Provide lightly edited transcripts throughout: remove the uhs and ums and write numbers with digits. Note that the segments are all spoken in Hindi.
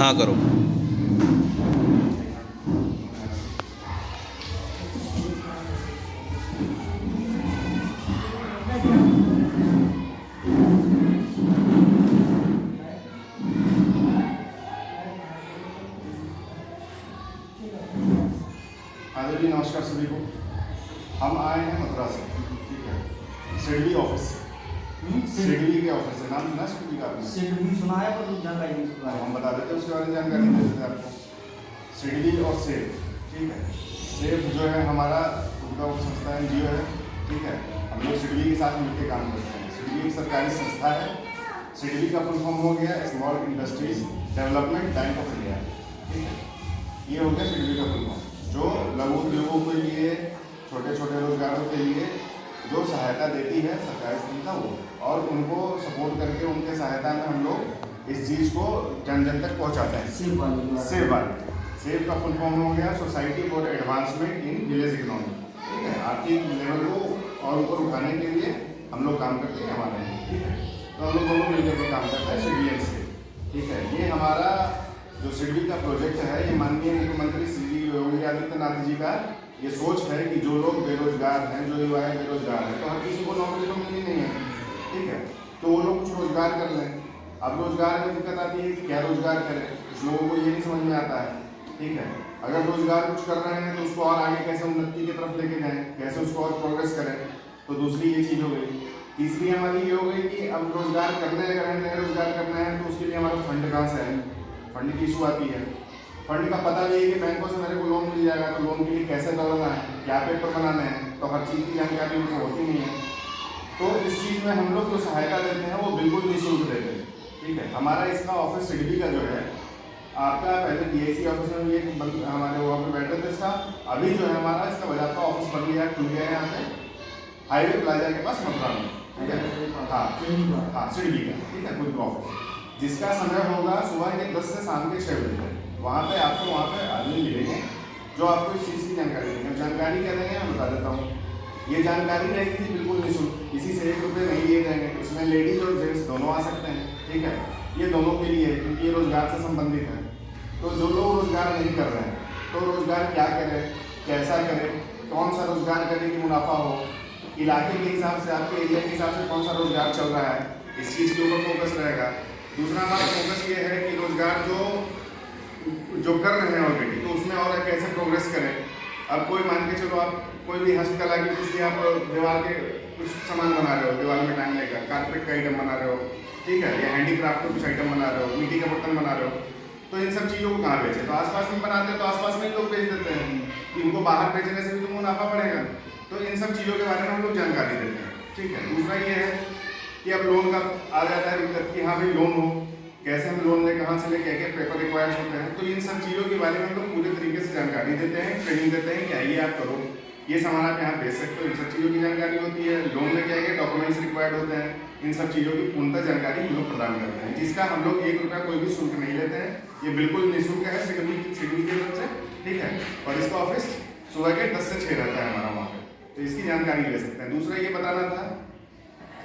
हाँ करो। हाँ जी, नमस्कार सभी को। हम आए हैं मथुरा से, ठीक है, सिडबी ऑफिस से। सिडबी के ऑफिस से नाम सुना? सिडबी का आपने? सिडबी सुना है पर जानकारी नहीं सुना है। हम बता देते हैं उसके बारे में, जानकारी दे देते हैं आपको। सिडबी और सेब, ठीक है। सेब जो है हमारा उनका संस्था NGO है, ठीक है। हम लोग सिडबी के साथ मिलकर काम करते हैं। सिडबी एक सरकारी संस्था है। सिडबी का फुल फॉर्म हो गया small industries development bank of India, ठीक है। ये हो गया सिडबी का फुल फॉर्म, जो लघु उद्योगों के लिए, छोटे छोटे रोजगारों के लिए जो सहायता देती है सरकारी संस्था वो, और उनको सपोर्ट करके उनके सहायता में हम लोग इस चीज़ को जन जन तक पहुंचाते हैं। सेब का फुल फॉर्म हो गया society for advancement in village economy, ठीक है। आर्थिक लेवल को और ऊपर उठाने के लिए हम लोग काम करते हैं हमारे यहाँ, ठीक है। तो हम लोग दोनों मिलकर के काम करते हैं सिडबी से, ठीक है। ये हमारा जो सिडबी का प्रोजेक्ट है, ये माननीय मुख्यमंत्री श्री योगी आदित्यनाथ जी का ये सोच है कि जो लोग बेरोजगार हैं, जो युवाएं बेरोजगार हैं, तो हर किसी को नौकरी तो मिलनी नहीं है, ठीक है। तो वो लोग कुछ रोजगार कर लें। अब रोजगार में दिक्कत आती है कि क्या रोजगार करें, कुछ लोगों को ये नहीं समझ में आता है, ठीक है। अगर रोजगार कुछ कर रहे हैं तो उसको और आगे कैसे उन्नति की तरफ लेके जाएं, कैसे उसको और प्रोग्रेस करें, तो दूसरी ये चीज़ हो गई। तीसरी हमारी ये हो गई कि अब रोजगार करने अगर है, नए रोजगार करना है, तो उसके लिए हमारा फंड कहाँ से है, फंड की इशू आती है। फंड का पता भी है कि बैंकों से मेरे को लोन मिल जाएगा, तो लोन के लिए कैसे दौड़ना है, क्या पेपर बनाने हैं, तो हर चीज़ की जानकारी उनको होती नहीं है। तो इस चीज़ में हम लोग जो सहायता देते हैं वो बिल्कुल निःशुल्क देते हैं, ठीक है। हमारा इसका ऑफिस सिडबी का जो है आपका, पहले DIC ऑफिस में भी एक हमारे वहाँ पे बैठे थे स्टाफ, अभी जो है हमारा इसका बाजार का ऑफिस बन गया, खुल गया है यहाँ पे हाईवे प्लाजा के पास मथुरा में, ठीक है। हाँ सिडबी का, ठीक है, खुद का ऑफिस, जिसका समय होगा सुबह के 10 से शाम के 6 बजे तक। वहाँ पे आपको वहाँ पे आदमी मिलेंगे जो आपको इस चीज़ की जानकारी देंगे। जानकारी क्या देंगे मैं बता देता हूँ। ये जानकारी रहेगी बिल्कुल निःशुल्क, किसी से 1 रुपये नहीं लिए जाएंगे। इसमें लेडीज और जेंट्स दोनों आ सकते हैं, ठीक है। ये दोनों के लिए है क्योंकि ये रोजगार से संबंधित है। तो जो लोग रोजगार नहीं कर रहे हैं तो रोजगार क्या करें, कैसा करें, कौन सा रोजगार करें कि मुनाफा हो, इलाके के हिसाब से, आपके एरिया के हिसाब से कौन सा रोजगार चल रहा है, इस चीज़ के ऊपर फोकस रहेगा। दूसरा हमारा फोकस ये है कि रोजगार जो कर रहे हैं ऑलरेडी, तो उसमें और कैसे प्रोग्रेस करें। अब कोई मान के चलो आप कोई भी हस्तकला की कुछ भी आप दीवार के कुछ सामान बना रहे हो, दीवार में टांगने का कारपेट का आइटम बना रहे हो, ठीक है, या हैंडीक्राफ्ट का कुछ आइटम बना रहे हो, मिट्टी का बर्तन बना रहे हो, तो इन सब चीज़ों को कहाँ बेचें? तो आसपास में बनाते हैं तो आसपास में ही लोग बेच देते हैं। इनको बाहर बेचने से भी तो मुनाफा बढ़ेगा। तो इन सब चीज़ों के बारे में हम लोग जानकारी देते हैं, ठीक है। दूसरा ये है कि अब लोन का आ जाता है दिक्कत कि हाँ भाई लोन हो, कैसे हम लोन लें, कहाँ से लें, क्या क्या पेपर रिक्वायर्ड होते हैं। तो इन सब चीज़ों के बारे में हम लोग पूरे तरीके से जानकारी देते हैं, ट्रेनिंग देते हैं कि आइए आप करो, ये सामान आप यहाँ बेच सकते हो। इन सब चीज़ों की जानकारी होती है। लोन में क्या क्या डॉक्यूमेंट्स रिक्वायर्ड होते हैं, इन सब चीज़ों की पूर्णतः जानकारी हम लोग प्रदान करते हैं, जिसका हम लोग 1 रुपया कोई भी शुल्क नहीं लेते हैं। ये बिल्कुल निःशुल्क है सिडबी की तरफ से, ठीक है। और इसका ऑफिस सुबह के 10 से 6 रहता है हमारा वहाँ पे, तो इसकी जानकारी ले सकते हैं। दूसरा ये बताना था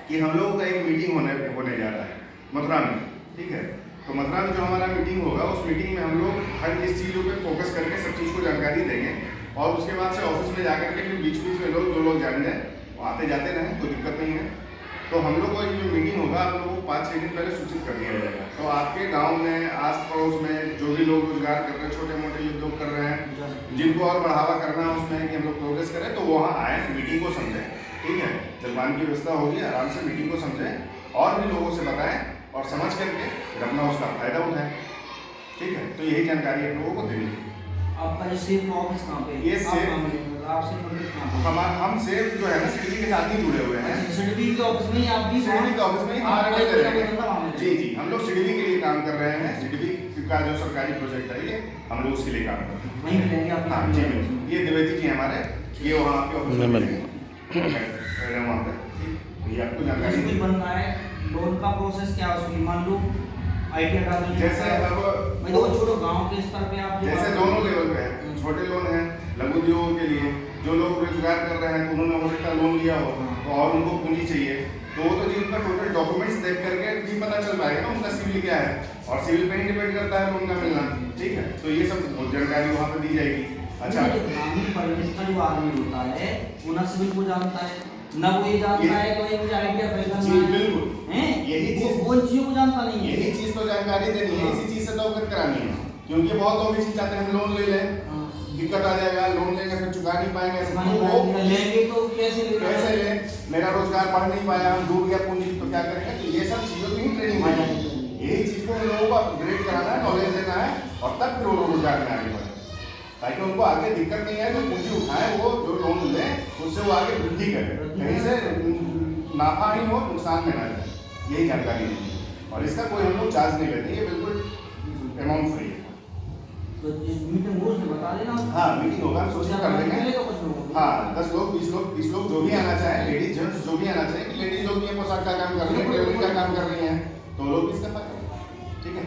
कि हम लोगों का एक मीटिंग होने जा रहा है मथुरा में, ठीक है। तो मथुरा में जो हमारा मीटिंग होगा, उस मीटिंग में हम लोग हर इस चीज़ों पे फोकस करके सब चीज़ को जानकारी देंगे, और उसके बाद से ऑफिस में जाकर के फिर बीच बीच में जो लोग जान जाए वो आते जाते रहें, कोई दिक्कत नहीं है। तो हम लोग को ये जो मीटिंग होगा आप लोगों को 5-6 दिन पहले सूचित कर दिया जाएगा। तो आपके गाँव में, आस पड़ोस में जो भी लोग रोजगार कर रहे हैं, छोटे मोटे उद्योग कर रहे हैं, जिनको और बढ़ावा करना है उसमें कि हम लोग प्रोग्रेस करें, तो वहाँ आए, मीटिंग को समझें, ठीक है। जलपान की व्यवस्था होगी, आराम से मीटिंग को समझें और भी लोगों से बताएं, और समझ करके फिर अपना उसका फायदा उठाएं, ठीक है। तो यही जानकारी आप लोगों को देनी थी। आपका जो सेब ऑफिस कहाँ पे है? ये सेब हम सेब जो है ना सिडबी के साथ ही जुड़े हुए हैं। सिडबी के ऑफिस में ही आप भी? सिडबी के ऑफिस में ही हमारे जी जी, हम लोग सिडबी के लिए काम कर रहे हैं। सिडबी का जो सरकारी प्रोजेक्ट है ये, हम लोग उसके लिए काम कर रहे हैं। वहीं मिलेंगे आप? हाँ जी, ये द्विवेदी जी हमारे, ये वहाँ आपके ऑफिस में मिलेंगे वहाँ पे, ये आपको जानकारी बनना है। लोन का प्रोसेस क्या है उसकी, मान लो आइडिया का जैसे अब मैं तो छोटो गांव के स्तर पे आप जैसे दोनों लेवल पे है, छोटे लोन है लघु उद्योगों के लिए, जो लोग रोजगार कर रहे हैं तो उन्होंने हो सकता लोन लिया हो तो और उनको पूंजी चाहिए, तो वो तो जी उनका टोटल डॉक्यूमेंट्स देख करके जी पता पता चल पाएगा ना उनका सिविल क्या है, और सिविल पे ही डिपेंड करता है लोन का मिलना। ठीक है, तो ये सब जानकारी वहाँ पे दी जाएगी। अच्छा, ग्रामीण परिवेश का जो आदमी होता है वो ना सिविल को जानता है, ना वो ये जानता है कि भाई मुझे आइडिया खरीदना जी है, बिल्कुल, हैं? यही वो चीज, वो चीजों को जानता नहीं है। यही चीज तो जानकारी देनी है, इसी चीज से तो अवगत करानी है, क्योंकि बहुत लोग इसी चाहते हैं हम लोन ले लें, हाँ। दिक्कत आ जाएगा, लोन लेंगे फिर चुका नहीं पाएंगे, लेंगे तो कैसे ले, मेरा रोजगार बढ़ नहीं पाया, हम डूब गया पूंजी, तो क्या करेंगे। तो ये सब चीजों की ट्रेनिंग देनी है, यही चीज को उन लोगों को अपग्रेड कराना है, नॉलेज देना है, और तब फिर वो रोजगार में आगे बढ़े, ताकि उनको आगे दिक्कत नहीं है, जो पूंजी उठाए वो जो लोन ले उससे वो आगे वृद्धि करे, कहीं से नाफा ही हो, नुकसान में ना जाए, यही जानकारी देनी है। और इसका कोई हम लोग चार्ज नहीं लेते, ये बिल्कुल अमाउंट फ्री है। तो मीटिंग रोज बता देना। हाँ, मीटिंग होगा, हम सोच कर लेंगे। तो कुछ लोग हाँ, 10 लोग 20 लोग 30 लोग जो भी आना चाहे, लेडीज जेंट्स जो भी आना चाहे, कि लेडीज लोग ये पोशाक का काम कर रही है, टेलरिंग का काम कर रही हैं, तो लोग भी इसका फायदा उठाएं। ठीक है,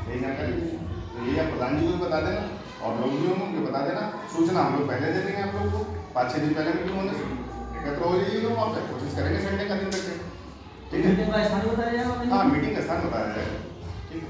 यही जानकारी दीजिए। तो यही आप प्रधान जी को भी बता देना, और लोग भी होंगे उनको बता देना। सूचना हम लोग पहले दे देंगे आप लोग को, 5-6 दिन पहले मीटिंग होने से एकत्र हो जाइएगा वहाँ पे, कोशिश करेंगे संडे का दिन तक। ठीक है, मीटिंग का स्थान बताया जाएगा। हाँ, मीटिंग का स्थान बताया जाएगा। ठीक है।